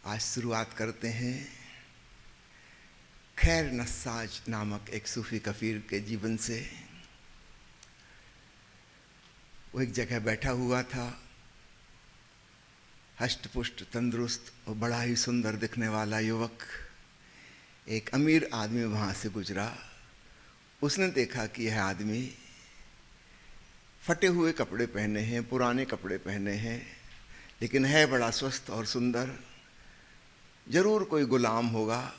आज शुरुआत करते हैं खैर नस्साज नामक एक सूफी कफीर के जीवन से। वो एक जगह बैठा हुआ था, हष्ट पुष्ट तंदुरुस्त और बड़ा ही सुंदर दिखने वाला युवक। एक अमीर आदमी वहाँ से गुजरा। उसने देखा कि यह आदमी फटे हुए कपड़े पहने हैं, पुराने कपड़े पहने हैं, लेकिन है बड़ा स्वस्थ और सुंदर। जरूर कोई गुलाम होगा।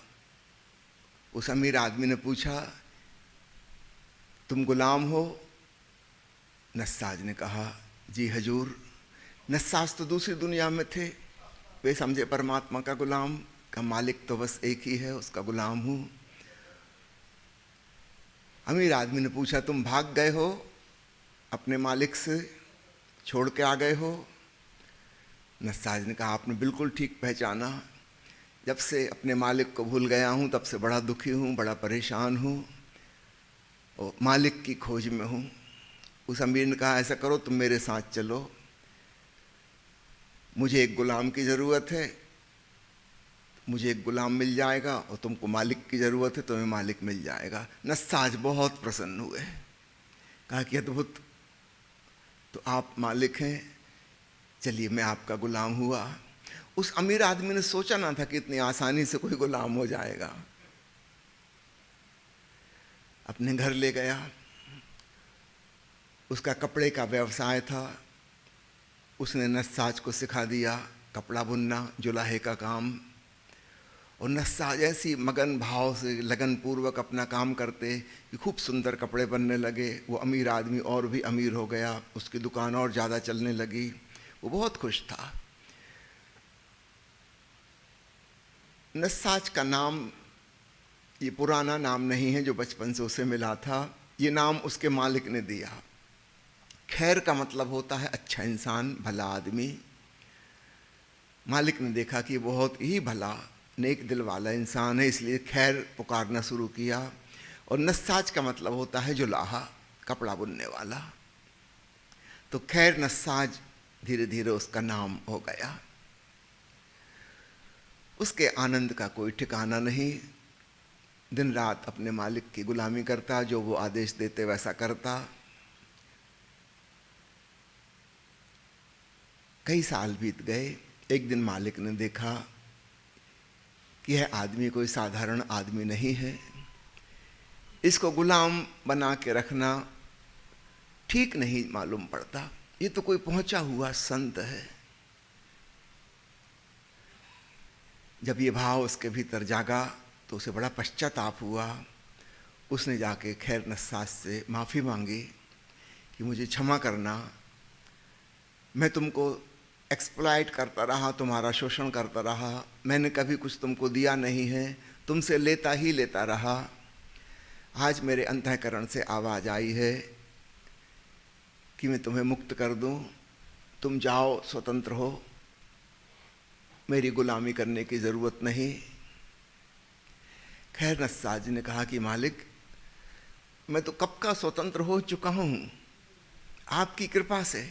उस अमीर आदमी ने पूछा, तुम गुलाम हो? नस्साज ने कहा, जी हजूर। नस्साज तो दूसरी दुनिया में थे, वे समझे परमात्मा का गुलाम का मालिक तो बस एक ही है, उसका गुलाम हूँ। अमीर आदमी ने पूछा, तुम भाग गए हो अपने मालिक से, छोड़ के आ गए हो? नस्साज ने कहा, आपने बिल्कुल ठीक पहचाना। जब से अपने मालिक को भूल गया हूँ तब से बड़ा दुखी हूँ, बड़ा परेशान हूँ और मालिक की खोज में हूँ। उस अमीर ने कहा, ऐसा करो तुम मेरे साथ चलो, मुझे एक गुलाम की ज़रूरत है, मुझे एक गुलाम मिल जाएगा, और तुमको मालिक की ज़रूरत है, तुम्हें मालिक मिल जाएगा। नस्साज बहुत प्रसन्न हुए, कहा कि अद्भुत, तो आप मालिक हैं, चलिए मैं आपका गुलाम हुआ। उस अमीर आदमी ने सोचा ना था कि इतनी आसानी से कोई गुलाम हो जाएगा। अपने घर ले गया। उसका कपड़े का व्यवसाय था। उसने नस्साज को सिखा दिया कपड़ा बुनना, जुलाहे का काम। और नस्साज ऐसी मगन भाव से लगन पूर्वक अपना काम करते कि खूब सुंदर कपड़े बनने लगे। वो अमीर आदमी और भी अमीर हो गया, उसकी दुकान और ज़्यादा चलने लगी। वो बहुत खुश था। नस्साज का नाम ये पुराना नाम नहीं है जो बचपन से उसे मिला था, ये नाम उसके मालिक ने दिया। खैर का मतलब होता है अच्छा इंसान, भला आदमी। मालिक ने देखा कि बहुत ही भला नेक दिल वाला इंसान है, इसलिए खैर पुकारना शुरू किया। और नस्साज का मतलब होता है जुलाहा, कपड़ा बुनने वाला। तो खैर नस्साज धीरे धीरे उसका नाम हो गया। उसके आनंद का कोई ठिकाना नहीं। दिन रात अपने मालिक की गुलामी करता, जो वो आदेश देते वैसा करता। कई साल बीत गए। एक दिन मालिक ने देखा कि यह आदमी कोई साधारण आदमी नहीं है, इसको गुलाम बना के रखना ठीक नहीं मालूम पड़ता, ये तो कोई पहुंचा हुआ संत है। जब ये भाव उसके भीतर जागा तो उसे बड़ा पश्चाताप हुआ। उसने जाके खैर नस्साज से माफ़ी मांगी कि मुझे क्षमा करना, मैं तुमको एक्सप्लॉइट करता रहा, तुम्हारा शोषण करता रहा, मैंने कभी कुछ तुमको दिया नहीं है, तुमसे लेता ही लेता रहा। आज मेरे अंतःकरण से आवाज़ आई है कि मैं तुम्हें मुक्त कर दूं, तुम जाओ, स्वतंत्र हो, मेरी गुलामी करने की ज़रूरत नहीं। खैर नस्साज ने कहा कि मालिक, मैं तो कब का स्वतंत्र हो चुका हूँ, आपकी कृपा से,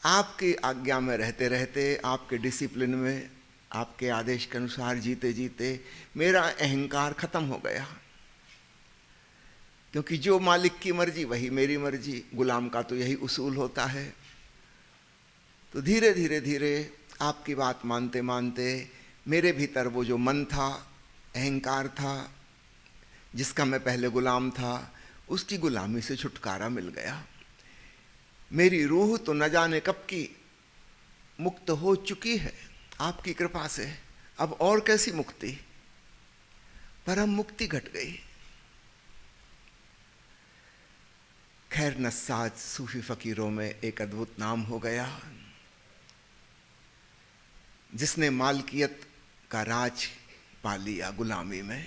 आपकी आज्ञा में रहते रहते, आपके डिसिप्लिन में, आपके आदेश के अनुसार जीते जीते मेरा अहंकार खत्म हो गया। क्योंकि जो मालिक की मर्जी वही मेरी मर्जी, गुलाम का तो यही उसूल होता है। तो धीरे धीरे धीरे आपकी बात मानते मानते मेरे भीतर वो जो मन था, अहंकार था, जिसका मैं पहले गुलाम था, उसकी गुलामी से छुटकारा मिल गया। मेरी रूह तो न जाने कब की मुक्त हो चुकी है आपकी कृपा से। अब और कैसी मुक्ति, परम मुक्ति घट गई। खैर नस्साज सूफी फकीरों में एक अद्भुत नाम हो गया, जिसने मालकियत का राज पा लिया गुलामी में।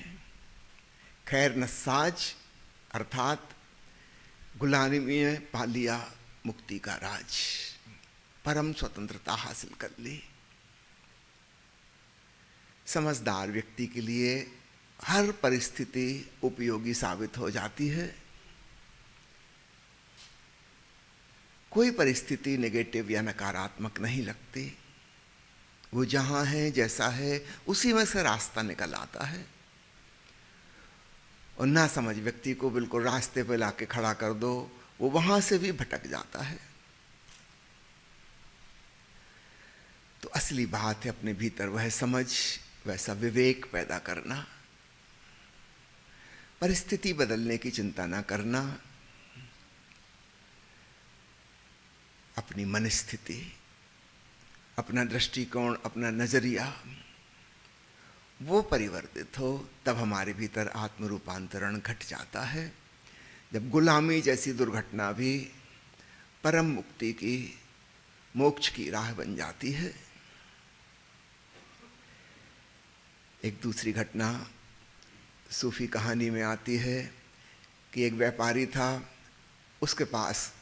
खैर नस्साज अर्थात गुलामी में पा लिया मुक्ति का राज, परम स्वतंत्रता हासिल कर ली। समझदार व्यक्ति के लिए हर परिस्थिति उपयोगी साबित हो जाती है। कोई परिस्थिति नेगेटिव या नकारात्मक नहीं लगती। वो जहाँ है, जैसा है, उसी में से रास्ता निकल आता है। और ना समझ व्यक्ति को बिल्कुल रास्ते पे लाके खड़ा कर दो, वो वहाँ से भी भटक जाता है। तो असली बात है अपने भीतर वह समझ, वैसा विवेक पैदा करना, परिस्थिति बदलने की चिंता ना करना, अपनी मनस्थिति, अपना दृष्टिकोण, अपना नजरिया वो परिवर्तित हो, तब हमारे भीतर आत्म रूपांतरण घट जाता है। जब गुलामी जैसी दुर्घटना भी परम मुक्ति की, मोक्ष की राह बन जाती है। एक दूसरी घटना सूफी कहानी में आती है कि एक व्यापारी था, उसके पास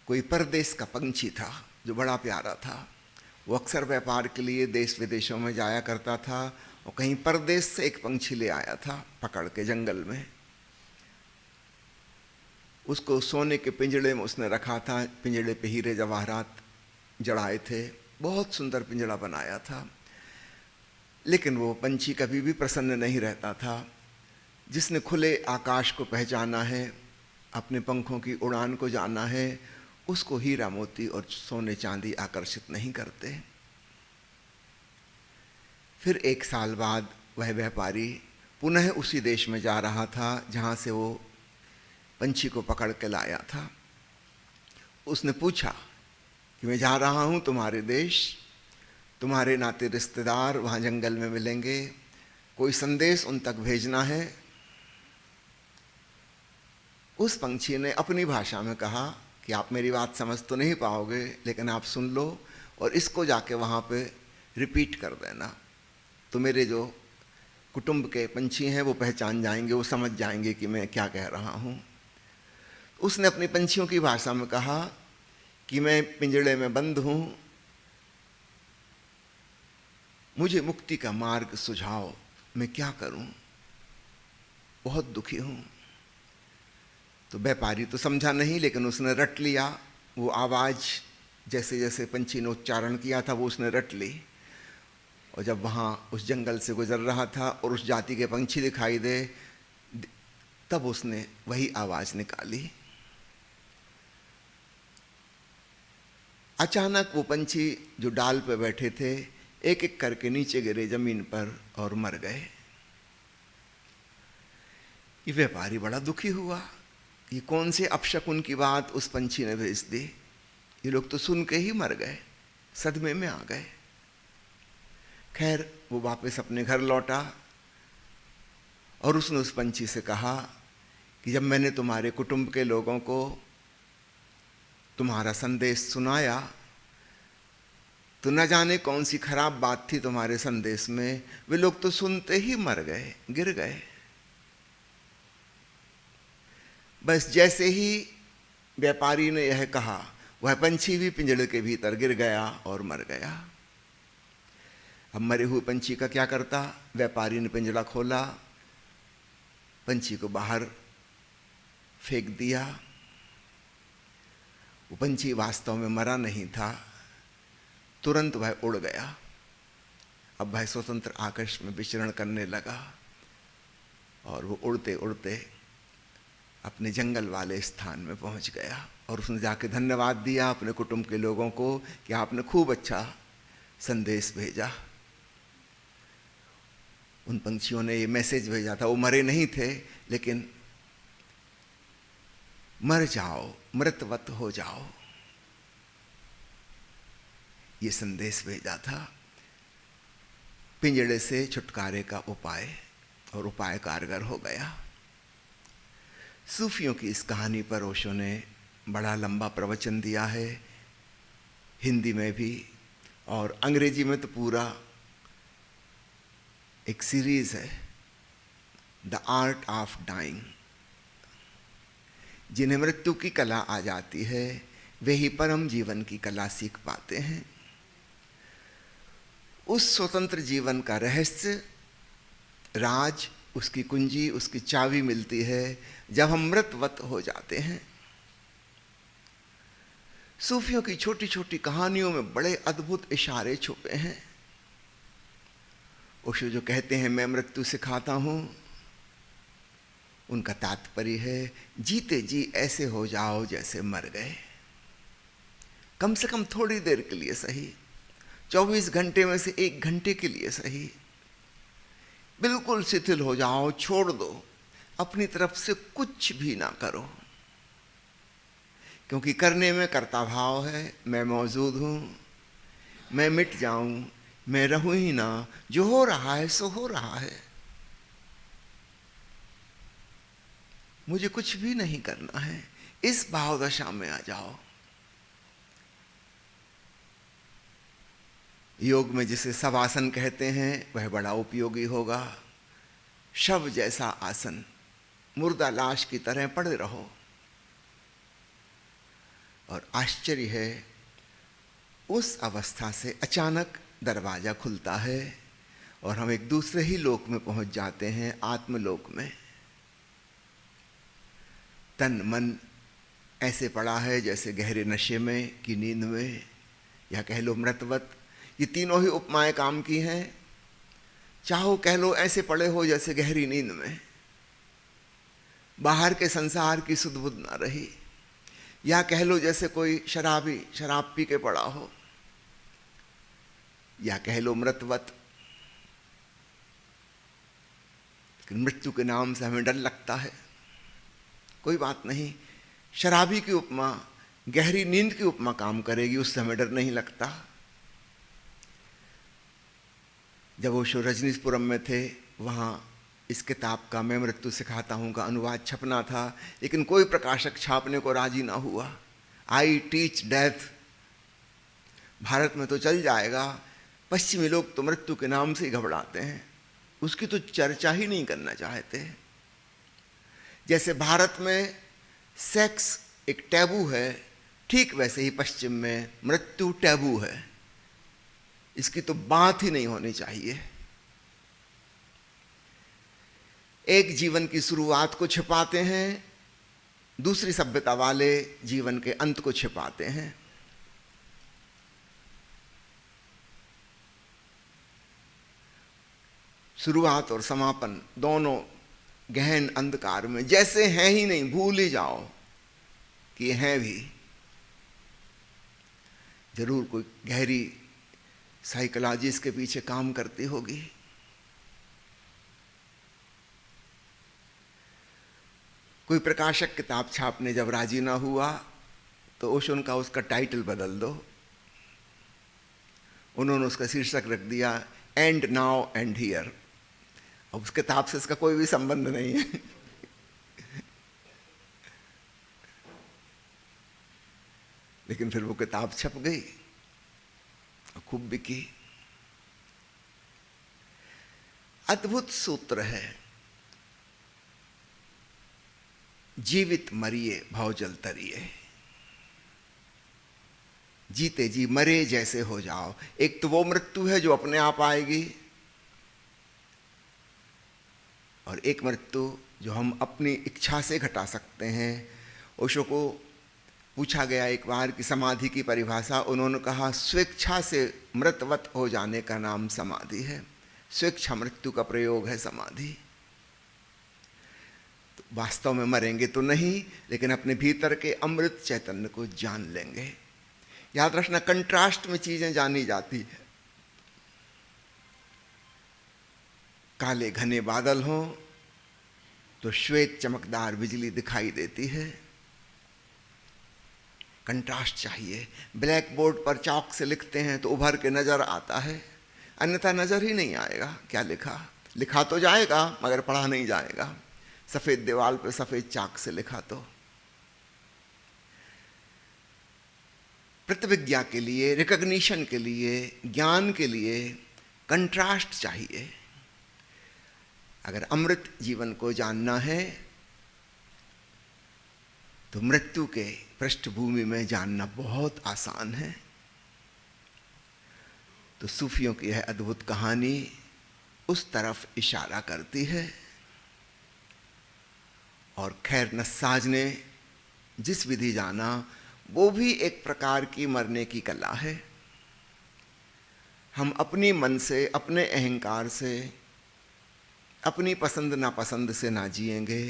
कोई परदेश का पंछी था जो बड़ा प्यारा था। वो अक्सर व्यापार के लिए देश विदेशों में जाया करता था और कहीं परदेश से एक पंछी ले आया था पकड़ के जंगल में। उसको सोने के पिंजड़े में उसने रखा था, पिंजड़े पे हीरे जवाहरात जड़ाए थे, बहुत सुंदर पिंजड़ा बनाया था। लेकिन वो पंछी कभी भी प्रसन्न नहीं रहता था। जिसने खुले आकाश को पहचाना है, अपने पंखों की उड़ान को जाना है, उसको हीरा मोती और सोने चांदी आकर्षित नहीं करते। फिर एक साल बाद वह व्यापारी पुनः उसी देश में जा रहा था जहाँ से वो पंछी को पकड़ के लाया था। उसने पूछा कि मैं जा रहा हूँ तुम्हारे देश, तुम्हारे नाते रिश्तेदार वहाँ जंगल में मिलेंगे, कोई संदेश उन तक भेजना है। उस पंछी ने अपनी भाषा में कहा कि आप मेरी बात समझ तो नहीं पाओगे, लेकिन आप सुन लो और इसको जाके वहाँ पे रिपीट कर देना, तो मेरे जो कुटुंब के पंछी हैं वो पहचान जाएंगे, वो समझ जाएंगे कि मैं क्या कह रहा हूँ। उसने अपनी पंछियों की भाषा में कहा कि मैं पिंजड़े में बंद हूँ, मुझे मुक्ति का मार्ग सुझाओ, मैं क्या करूँ, बहुत दुखी हूँ। तो व्यापारी तो समझा नहीं, लेकिन उसने रट लिया। वो आवाज़ जैसे जैसे पंछी ने उच्चारण किया था वो उसने रट ली। और जब वहाँ उस जंगल से गुजर रहा था और उस जाति के पंछी दिखाई दे, तब उसने वही आवाज़ निकाली। अचानक वो पंछी जो डाल पे बैठे थे एक एक करके नीचे गिरे जमीन पर और मर गए। ये व्यापारी बड़ा दुखी हुआ, ये कौन से अपशकुन की बात उस पंछी ने भेज दी, ये लोग तो सुन के ही मर गए, सदमे में आ गए। खैर वो वापस अपने घर लौटा और उसने उस पंछी से कहा कि जब मैंने तुम्हारे कुटुंब के लोगों को तुम्हारा संदेश सुनाया तो न जाने कौन सी खराब बात थी तुम्हारे संदेश में, वे लोग तो सुनते ही मर गए, गिर गए। बस जैसे ही व्यापारी ने यह कहा, वह पंछी भी पिंजड़े के भीतर गिर गया और मर गया। अब मरे हुए पंछी का क्या करता? व्यापारी ने पिंजड़ा खोला, पंछी को बाहर फेंक दिया। वो पंछी वास्तव में मरा नहीं था, तुरंत वह उड़ गया। अब वह स्वतंत्र आकाश में विचरण करने लगा और वो उड़ते उड़ते अपने जंगल वाले स्थान में पहुंच गया। और उसने जाके धन्यवाद दिया अपने कुटुंब के लोगों को कि आपने खूब अच्छा संदेश भेजा। उन पंछियों ने ये मैसेज भेजा था, वो मरे नहीं थे, लेकिन मर जाओ, मृतवत हो जाओ, ये संदेश भेजा था। पिंजड़े से छुटकारे का उपाय, और उपाय कारगर हो गया। सूफियों की इस कहानी पर ओशो ने बड़ा लंबा प्रवचन दिया है, हिंदी में भी और अंग्रेजी में तो पूरा एक सीरीज है, द आर्ट ऑफ डाइंग। जिन्हें मृत्यु की कला आ जाती है वे ही परम जीवन की कला सीख पाते हैं। उस स्वतंत्र जीवन का रहस्य, राज, उसकी कुंजी, उसकी चाबी मिलती है जब हम मृतवत हो जाते हैं। सूफियों की छोटी छोटी कहानियों में बड़े अद्भुत इशारे छुपे हैं। ओशो जो कहते हैं मैं मृत्यु से खाता हूं, उनका तात्पर्य है जीते जी ऐसे हो जाओ जैसे मर गए। कम से कम थोड़ी देर के लिए सही, 24 घंटे में से 1 घंटे के लिए सही, बिल्कुल शिथिल हो जाओ, छोड़ दो, अपनी तरफ से कुछ भी ना करो, क्योंकि करने में कर्ता भाव है। मैं मौजूद हूं, मैं मिट जाऊं, मैं रहूं ही ना, जो हो रहा है सो हो रहा है, मुझे कुछ भी नहीं करना है। इस भावदशा में आ जाओ। योग में जिसे शवासन कहते हैं वह बड़ा उपयोगी होगा। शव जैसा आसन, मुर्दा लाश की तरह पड़े रहो। और आश्चर्य है, उस अवस्था से अचानक दरवाजा खुलता है और हम एक दूसरे ही लोक में पहुंच जाते हैं, आत्मलोक में। तन मन ऐसे पड़ा है जैसे गहरे नशे में की नींद में, या कह लो मृतवत। ये तीनों ही उपमाएं काम की हैं। चाहो कह लो ऐसे पड़े हो जैसे गहरी नींद में, बाहर के संसार की सुध बुध ना रही, या कह लो जैसे कोई शराबी शराब पी के पड़ा हो, या कह लो मृतवत। लेकिन मृत्यु के नाम से हमें डर लगता है। कोई बात नहीं, शराबी की उपमा, गहरी नींद की उपमा काम करेगी, उससे हमें डर नहीं लगता। जब ओशो रजनीशपुरम में थे, वहाँ इस किताब का मैं मृत्यु सिखाता हूँ का अनुवाद छपना था, लेकिन कोई प्रकाशक छापने को राजी ना हुआ। आई टीच डेथ, भारत में तो चल जाएगा, पश्चिमी लोग तो मृत्यु के नाम से ही घबराते हैं, उसकी तो चर्चा ही नहीं करना चाहते। जैसे भारत में सेक्स एक टैबू है, ठीक वैसे ही पश्चिम में मृत्यु टैबू है। इसकी तो बात ही नहीं होनी चाहिए। एक जीवन की शुरुआत को छिपाते हैं, दूसरी सभ्यता वाले जीवन के अंत को छिपाते हैं। शुरुआत और समापन दोनों गहन अंधकार में, जैसे हैं ही नहीं, भूल ही जाओ कि हैं भी। जरूर कोई गहरी साइकोलॉजी इसके पीछे काम करती होगी। कोई प्रकाशक किताब छापने जब राजी ना हुआ तो ओशो का उसका टाइटल बदल दो। उन्होंने उसका शीर्षक रख दिया एंड नाउ एंड हियर। अब उस किताब से इसका कोई भी संबंध नहीं है। लेकिन फिर वो किताब छप गई और खूब बिकी। अद्भुत सूत्र है, जीवित मरिए भवजल तरिए। जीते जी मरे जैसे हो जाओ। एक तो वो मृत्यु है जो अपने आप आएगी, और एक मृत्यु जो हम अपनी इच्छा से घटा सकते हैं। ओशो को पूछा गया एक बार कि समाधि की परिभाषा, उन्होंने कहा स्वेच्छा से मृतवत हो जाने का नाम समाधि है। स्वेच्छा मृत्यु का प्रयोग है समाधि। तो वास्तव में मरेंगे तो नहीं, लेकिन अपने भीतर के अमृत चैतन्य को जान लेंगे। याद रखना, कंट्रास्ट में चीजें जानी जाती है। काले घने बादल हों तो श्वेत चमकदार बिजली दिखाई देती है। कंट्रास्ट चाहिए। ब्लैक बोर्ड पर चॉक से लिखते हैं तो उभर के नजर आता है, अन्यथा नजर ही नहीं आएगा क्या लिखा। लिखा तो जाएगा मगर पढ़ा नहीं जाएगा। सफेद दीवार पर सफेद चाक से लिखा तो। प्रतिविज्ञा के लिए, रिकॉग्निशन के लिए, ज्ञान के लिए कंट्रास्ट चाहिए। अगर अमृत जीवन को जानना है तो मृत्यु के पृष्ठभूमि में जानना बहुत आसान है। तो सूफियों की यह अद्भुत कहानी उस तरफ इशारा करती है। और खैर नस्साज ने जिस विधि जाना वो भी एक प्रकार की मरने की कला है। हम अपनी मन से, अपने अहंकार से, अपनी पसंद नापसंद से ना जिएंगे।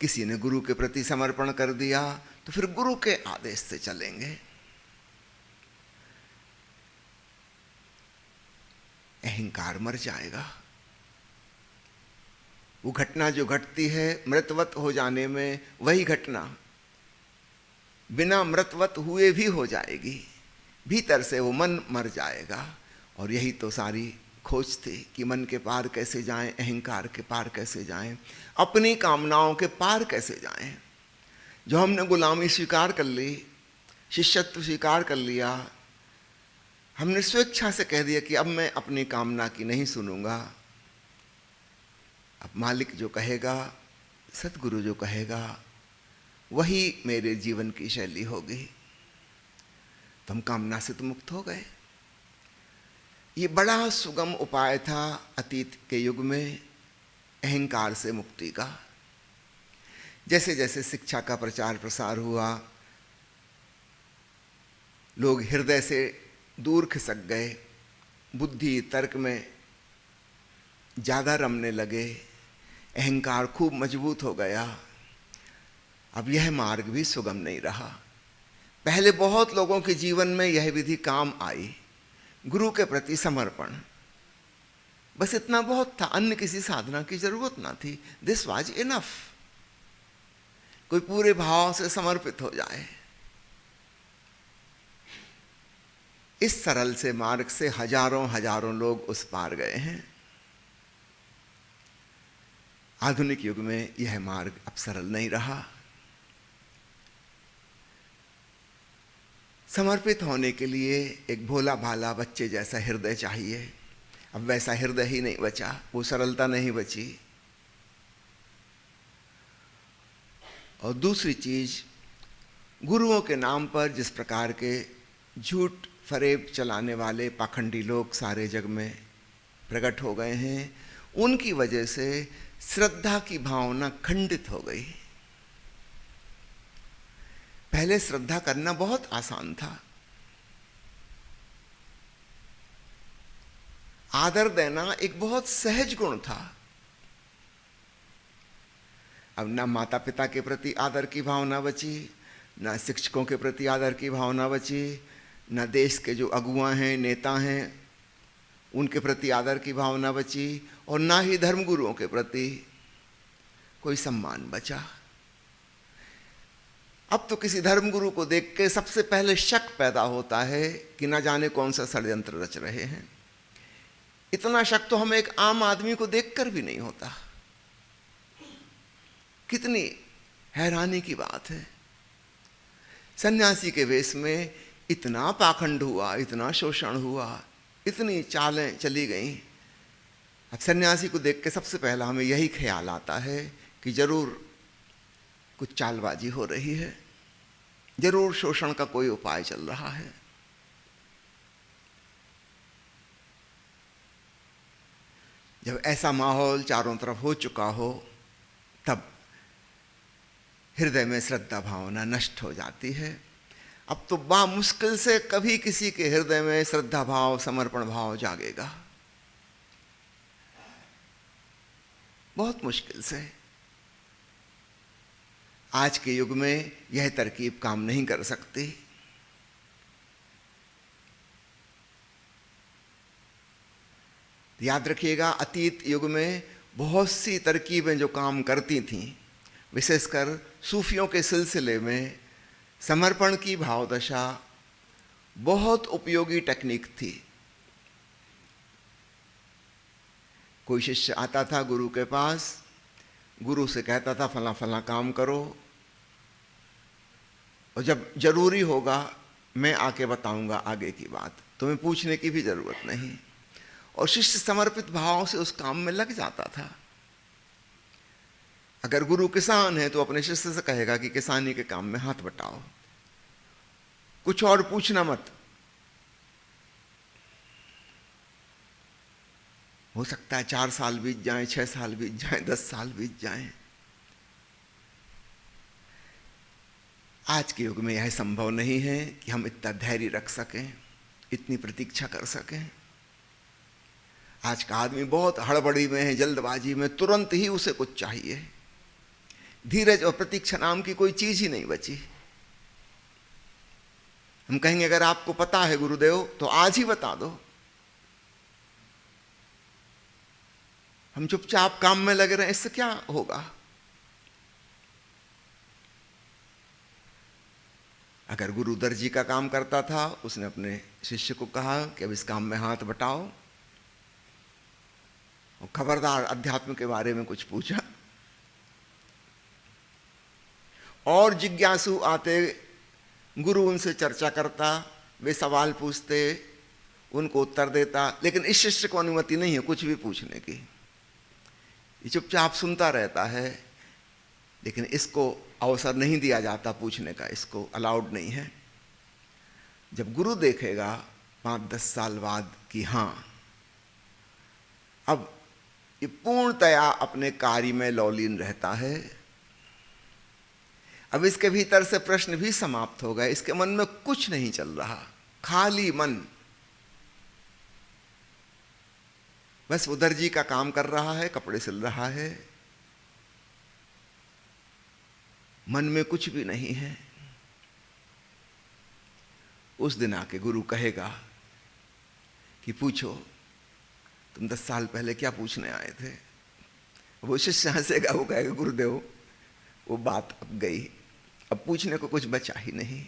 किसी ने गुरु के प्रति समर्पण कर दिया तो फिर गुरु के आदेश से चलेंगे। अहंकार मर जाएगा। वो घटना जो घटती है मृतवत हो जाने में, वही घटना बिना मृतवत हुए भी हो जाएगी। भीतर से वो मन मर जाएगा। और यही तो सारी खोज थी कि मन के पार कैसे जाएं, अहंकार के पार कैसे जाएं, अपनी कामनाओं के पार कैसे जाएं। जो हमने गुलामी स्वीकार कर ली, शिष्यत्व स्वीकार कर लिया, हमने स्वेच्छा से कह दिया कि अब मैं अपनी कामना की नहीं सुनूंगा, अब मालिक जो कहेगा, सतगुरु जो कहेगा, वही मेरे जीवन की शैली होगी। तो हम कामना से तो मुक्त हो गए। ये बड़ा सुगम उपाय था अतीत के युग में अहंकार से मुक्ति का। जैसे जैसे शिक्षा का प्रचार प्रसार हुआ, लोग हृदय से दूर खिसक गए, बुद्धि तर्क में ज़्यादा रमने लगे, अहंकार खूब मजबूत हो गया। अब यह मार्ग भी सुगम नहीं रहा। पहले बहुत लोगों के जीवन में यह विधि काम आई, गुरु के प्रति समर्पण, बस इतना बहुत था, अन्य किसी साधना की जरूरत ना थी। This was enough. कोई पूरे भाव से समर्पित हो जाए। इस सरल से मार्ग से हजारों हजारों लोग उस पार गए हैं। आधुनिक युग में यह मार्ग अब सरल नहीं रहा। समर्पित होने के लिए एक भोला भाला बच्चे जैसा हृदय चाहिए। अब वैसा हृदय ही नहीं बचा, वो सरलता नहीं बची। और दूसरी चीज, गुरुओं के नाम पर जिस प्रकार के झूठ फरेब चलाने वाले पाखंडी लोग सारे जग में प्रकट हो गए हैं, उनकी वजह से श्रद्धा की भावना खंडित हो गई। पहले श्रद्धा करना बहुत आसान था। आदर देना एक बहुत सहज गुण था। अब ना माता पिता के प्रति आदर की भावना बची, ना शिक्षकों के प्रति आदर की भावना बची, ना देश के जो अगुआ हैं, नेता हैं, उनके प्रति आदर की भावना बची, और ना ही धर्मगुरुओं के प्रति कोई सम्मान बचा। अब तो किसी धर्मगुरु को देख के सबसे पहले शक पैदा होता है कि ना जाने कौन सा षड्यंत्र रच रहे हैं। इतना शक तो हमें एक आम आदमी को देखकर भी नहीं होता। कितनी हैरानी की बात है। सन्यासी के वेश में इतना पाखंड हुआ, इतना शोषण हुआ, इतनी चालें चली गईं। अब सन्यासी को देख के सबसे पहला हमें यही ख्याल आता है कि जरूर कुछ चालबाजी हो रही है, जरूर शोषण का कोई उपाय चल रहा है। जब ऐसा माहौल चारों तरफ हो चुका हो, तब हृदय में श्रद्धा भावना नष्ट हो जाती है। अब तो बा मुश्किल से कभी किसी के हृदय में श्रद्धा भाव, समर्पण भाव जागेगा, बहुत मुश्किल से। आज के युग में यह तरकीब काम नहीं कर सकती। याद रखिएगा, अतीत युग में बहुत सी तरकीबें जो काम करती थीं, विशेषकर सूफियों के सिलसिले में समर्पण की भावदशा बहुत उपयोगी टेक्निक थी। कोई शिष्य आता था गुरु के पास, गुरु से कहता था फला फला काम करो, और जब जरूरी होगा मैं आके बताऊंगा आगे की बात, तुम्हें पूछने की भी जरूरत नहीं। और शिष्य समर्पित भाव से उस काम में लग जाता था। अगर गुरु किसान है तो अपने शिष्य से कहेगा कि किसानी के काम में हाथ बटाओ, कुछ और पूछना मत। हो सकता है 4 साल बीत जाएं, 6 साल बीत जाएं, 10 साल बीत जाएं, आज के युग में यह संभव नहीं है कि हम इतना धैर्य रख सकें, इतनी प्रतीक्षा कर सकें। आज का आदमी बहुत हड़बड़ी में है, जल्दबाजी में, तुरंत ही उसे कुछ चाहिए। धीरज और प्रतीक्षा नाम की कोई चीज ही नहीं बची। हम कहेंगे अगर आपको पता है गुरुदेव तो आज ही बता दो। हम चुपचाप काम में लगे रहे, इससे क्या होगा? अगर गुरु दर्जी का काम करता था, उसने अपने शिष्य को कहा कि अब इस काम में हाथ बटाओ, और खबरदार अध्यात्म के बारे में कुछ पूछा, और जिज्ञासु आते, गुरु उनसे चर्चा करता, वे सवाल पूछते, उनको उत्तर देता। लेकिन इस शिष्य को अनुमति नहीं है कुछ भी पूछने की, ये चुपचाप सुनता रहता है, लेकिन इसको अवसर नहीं दिया जाता पूछने का, इसको अलाउड नहीं है। जब गुरु देखेगा 5-10 साल बाद कि हाँ अब ये पूर्णतया अपने कार्य में लौलीन रहता है, अब इसके भीतर से प्रश्न भी समाप्त हो गए, इसके मन में कुछ नहीं चल रहा, खाली मन, बस वो दर्जी का काम कर रहा है, कपड़े सिल रहा है, मन में कुछ भी नहीं है। उस दिन आके गुरु कहेगा कि पूछो, तुम 10 साल पहले क्या पूछने आए थे? वो शिष्य हंसेगा, वो कहेगा गुरुदेव वो बात अब गई, अब पूछने को कुछ बचा ही नहीं।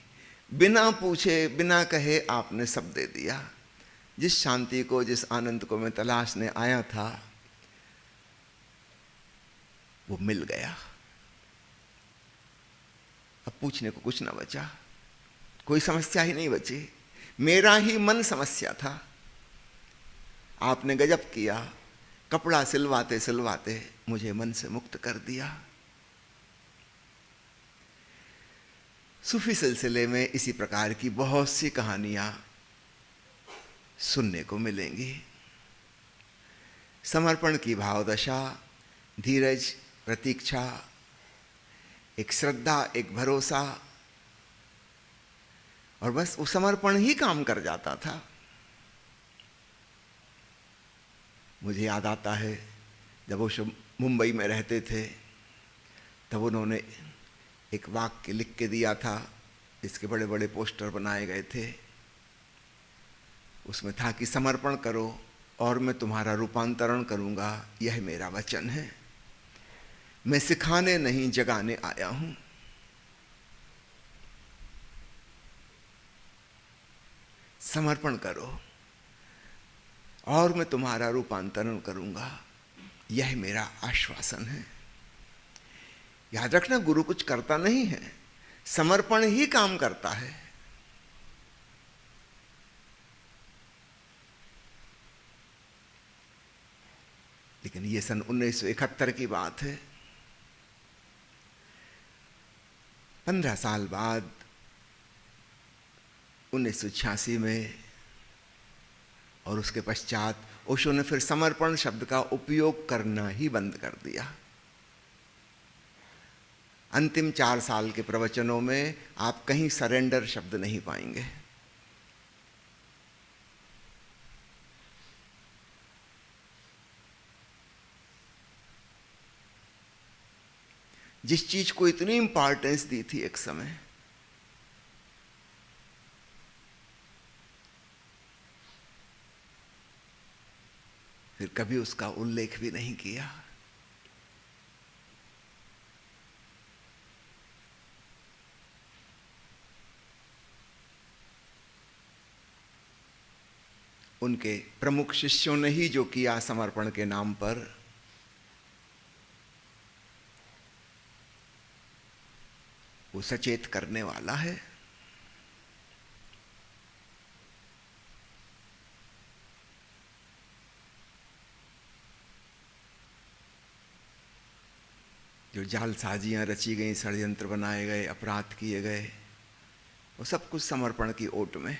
बिना पूछे बिना कहे आपने सब दे दिया। जिस शांति को, जिस आनंद को मैं तलाशने आया था वो मिल गया। अब पूछने को कुछ ना बचा, कोई समस्या ही नहीं बची। मेरा ही मन समस्या था। आपने गजब किया, कपड़ा सिलवाते सिलवाते मुझे मन से मुक्त कर दिया। सूफी सिलसिले में इसी प्रकार की बहुत सी कहानियां सुनने को मिलेंगी। समर्पण की भावदशा, धीरज, प्रतीक्षा, एक श्रद्धा, एक भरोसा, और बस वो समर्पण ही काम कर जाता था। मुझे याद आता है जब वो मुंबई में रहते थे तब उन्होंने एक वाक्य लिख के दिया था, इसके बड़े बड़े पोस्टर बनाए गए थे। उसमें था कि समर्पण करो और मैं तुम्हारा रूपांतरण करूंगा, यह मेरा वचन है। मैं सिखाने नहीं जगाने आया हूं। समर्पण करो और मैं तुम्हारा रूपांतरण करूंगा, यह मेरा आश्वासन है। याद रखना, गुरु कुछ करता नहीं है, समर्पण ही काम करता है। लेकिन ये सन 1971 की बात है। 15 साल बाद 1986 में और उसके पश्चात ओशो ने फिर समर्पण शब्द का उपयोग करना ही बंद कर दिया। अंतिम 4 साल के प्रवचनों में आप कहीं सरेंडर शब्द नहीं पाएंगे। जिस चीज को इतनी इंपॉर्टेंस दी थी एक समय, फिर कभी उसका उल्लेख भी नहीं किया। उनके प्रमुख शिष्यों ने ही जो किया समर्पण के नाम पर, वो सचेत करने वाला है। जो जालसाजियां रची गई, षड्यंत्र बनाए गए, अपराध किए गए, वो सब कुछ समर्पण की ओट में।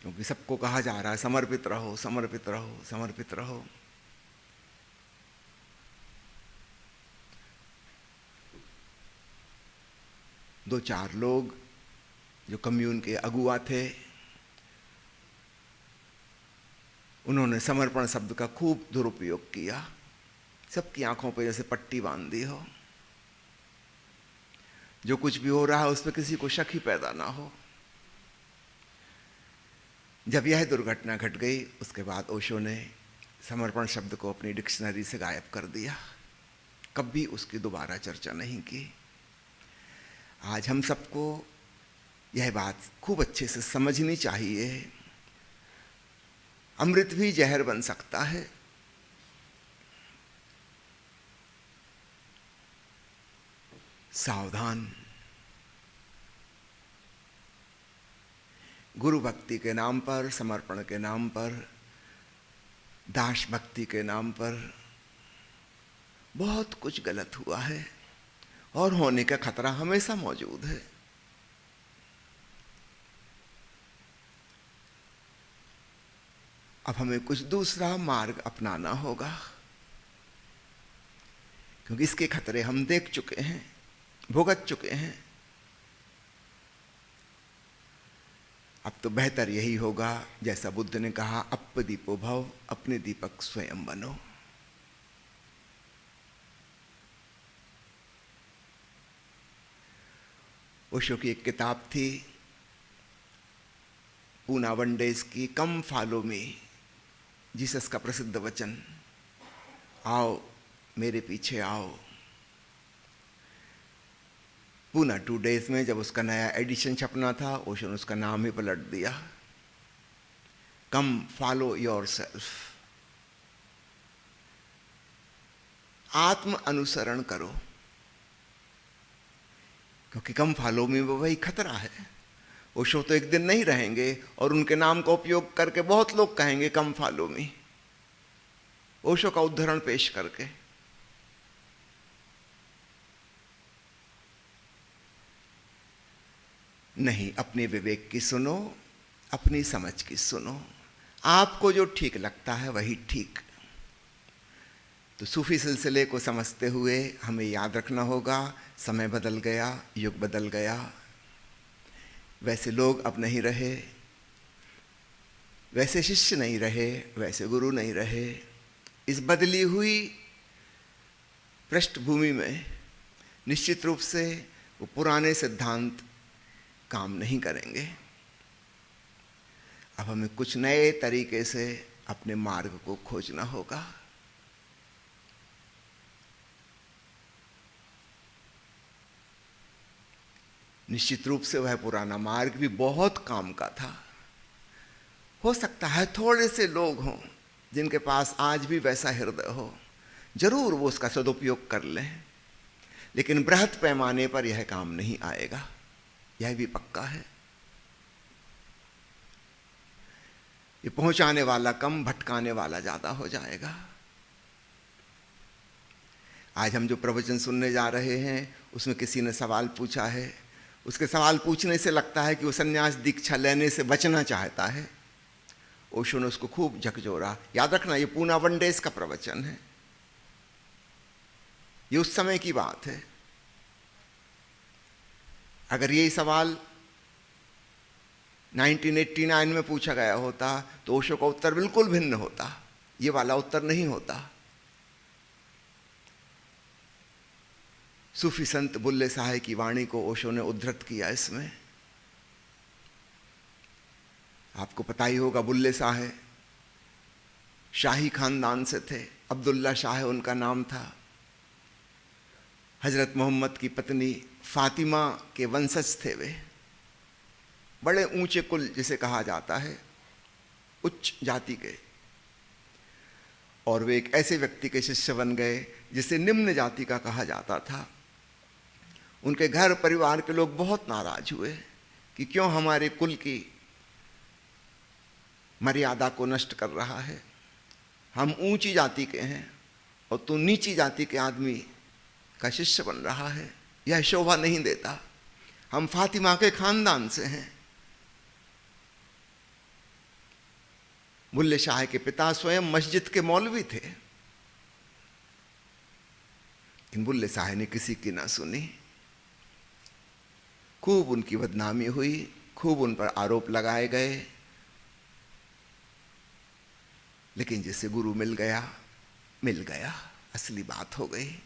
क्योंकि सबको कहा जा रहा है समर्पित रहो, समर्पित रहो, समर्पित रहो। दो चार लोग जो कम्यून के अगुआ थे, उन्होंने समर्पण शब्द का खूब दुरुपयोग किया। सबकी आंखों पर जैसे पट्टी बांध दी हो, जो कुछ भी हो रहा है उस पर किसी को शक ही पैदा ना हो। जब यह दुर्घटना घट गई, उसके बाद ओशो ने समर्पण शब्द को अपनी डिक्शनरी से गायब कर दिया, कभी उसकी दोबारा चर्चा नहीं की। आज हम सबको यह बात खूब अच्छे से समझनी चाहिए, अमृत भी जहर बन सकता है। सावधान। गुरु भक्ति के नाम पर, समर्पण के नाम पर, दास भक्ति के नाम पर बहुत कुछ गलत हुआ है और होने का खतरा हमेशा मौजूद है। अब हमें कुछ दूसरा मार्ग अपनाना होगा, क्योंकि इसके खतरे हम देख चुके हैं, भुगत चुके हैं। अब तो बेहतर यही होगा, जैसा बुद्ध ने कहा, अप्पदीपो भव, अपने दीपक स्वयं बनो। ओशो की एक किताब थी पूना वनडेज की, कम फॉलो मी, जीसस का प्रसिद्ध वचन, आओ मेरे पीछे आओ। पूना 2 डेज में जब उसका नया एडिशन छपना था, ओशो ने उसका नाम ही पलट दिया, कम फॉलो योर सेल्फ, आत्म अनुसरण करो। क्योंकि कम फॉलो में वही खतरा है। ओशो तो एक दिन नहीं रहेंगे और उनके नाम का उपयोग करके बहुत लोग कहेंगे कम फॉलो मी, ओशो का उदाहरण पेश करके। नहीं, अपने विवेक की सुनो, अपनी समझ की सुनो, आपको जो ठीक लगता है वही ठीक। तो सूफी सिलसिले को समझते हुए हमें याद रखना होगा, समय बदल गया, युग बदल गया, वैसे लोग अब नहीं रहे, वैसे शिष्य नहीं रहे, वैसे गुरु नहीं रहे। इस बदली हुई पृष्ठभूमि में निश्चित रूप से वो पुराने सिद्धांत काम नहीं करेंगे। अब हमें कुछ नए तरीके से अपने मार्ग को खोजना होगा। निश्चित रूप से वह पुराना मार्ग भी बहुत काम का था। हो सकता है थोड़े से लोग हों जिनके पास आज भी वैसा हृदय हो, जरूर वो उसका सदुपयोग कर लें, लेकिन बृहत पैमाने पर यह काम नहीं आएगा, यह भी पक्का है। ये पहुंचाने वाला कम, भटकाने वाला ज्यादा हो जाएगा। आज हम जो प्रवचन सुनने जा रहे हैं उसमें किसी ने सवाल पूछा है, उसके सवाल पूछने से लगता है कि वो संन्यास दीक्षा लेने से बचना चाहता है। ओशो ने उसको खूब झकझोरा। याद रखना, ये पूना वनडेज का प्रवचन है, ये उस समय की बात है। अगर यही सवाल 1989 में पूछा गया होता तो ओशो का उत्तर बिल्कुल भिन्न होता, ये वाला उत्तर नहीं होता। सूफी संत बुल्ले शाह की वाणी को ओशो ने उद्धृत किया इसमें। आपको पता ही होगा, बुल्ले शाह शाही खानदान से थे, अब्दुल्ला शाह उनका नाम था। हजरत मोहम्मद की पत्नी फातिमा के वंशज थे वे, बड़े ऊंचे कुल जिसे कहा जाता है, उच्च जाति के। और वे एक ऐसे व्यक्ति के शिष्य बन गए जिसे निम्न जाति का कहा जाता था। उनके घर परिवार के लोग बहुत नाराज हुए कि क्यों हमारे कुल की मर्यादा को नष्ट कर रहा है, हम ऊंची जाति के हैं और तू नीची जाति के आदमी का शिष्य बन रहा है, यह शोभा नहीं देता, हम फातिमा के खानदान से हैं। बुल्ले शाह के पिता स्वयं मस्जिद के मौलवी थे, लेकिन बुल्ले शाह ने किसी की ना सुनी। खूब उनकी बदनामी हुई, खूब उन पर आरोप लगाए गए। लेकिन जिसे गुरु मिल गया, असली बात हो गई।